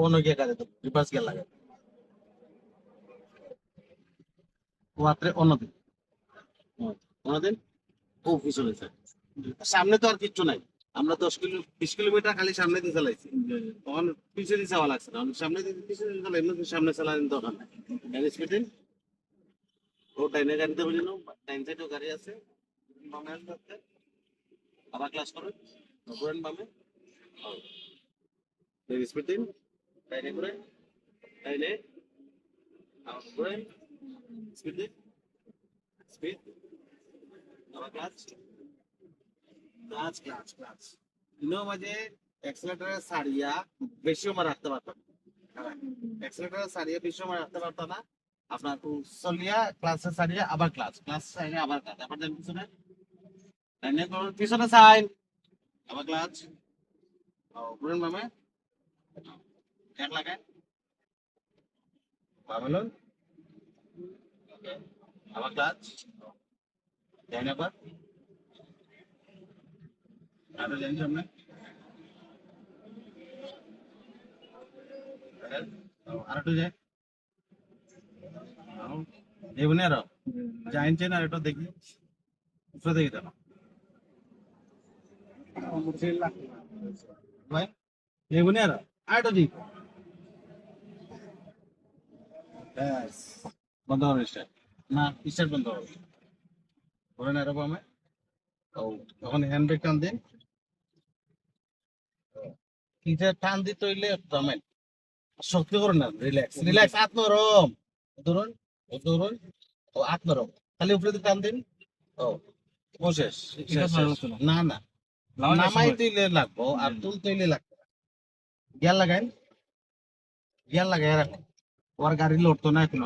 অন্য গিয়ে গাড়ি তো রিভার্স গিয়ার লাগে রাত্রে অন্যদিন অন্যদিন ও পিছনে যায় সামনে তো আর কিচ্ছু নাই আমরা 10 20 কিলোমিটার খালি সামনে দিয়ে চালাইছি তখন পিছনে যাওয়া লাগছে না সামনে দিয়ে পিছনে চালাই এমনি সামনে চালানোর দরকার নাই স্পিডিং ও ডাইনে গাড়িতে বলি না ডাইন সাইডেও গাড়ি আছে বামে আসতে আবার ক্লাস করুন ঘুরেন বামে স্পিডিং ডাইনে ঘুরেন ডাইনে আবার ঘুরেন স্পিডিং স্পিড আবার ক্লাচ ক্লাচ ক্লাচ ক্লাচ মাঝে অ্যাক্সিলারেটরে সারিয়া বেশি সময় রাখতে পারতাম অ্যাক্সিলারেটরে সারিয়া বেশি সময় রাখতে পারতাম না আপনার চলিয়া ক্লাসে সারিয়া আবার ক্লাচ ক্লাস সারিয়া আবার ক্লাচ আবার দেন পিছনে ডাইনে করুন পিছনে সাইন আবার ক্লাচ ঘুরেন বামে এক লাগায় বামেলন আবার ক্লাচ ডাইনে আবার আরো জানি সামনে আরেকটু যায় এগুলো আরো জাইন চেন আর এটা দেখি উপরে দেখি তো ভাই এগুলো আরো আরেকটু দিই ব্যাস বন্ধ হবে স্টার্ট না স্টার্ট বন্ধ হবে ধরেন এরকম আমি তখন হ্যান্ড ব্রেক টান দিন কিটা টান দিতে হইলে থামেন শক্তি করুন না রিল্যাক্স রিল্যাক্স হাত নরম ধরুন ধরুন ও হাত নরম খালি উপরে দিয়ে টান দিন ও শেষ না না নামাই তুইলে লাগবো আর তুল তুইলে লাগবে গিয়ার লাগাইন গিয়ার লাগাই রাখো ওর গাড়ি লড়তো না এখন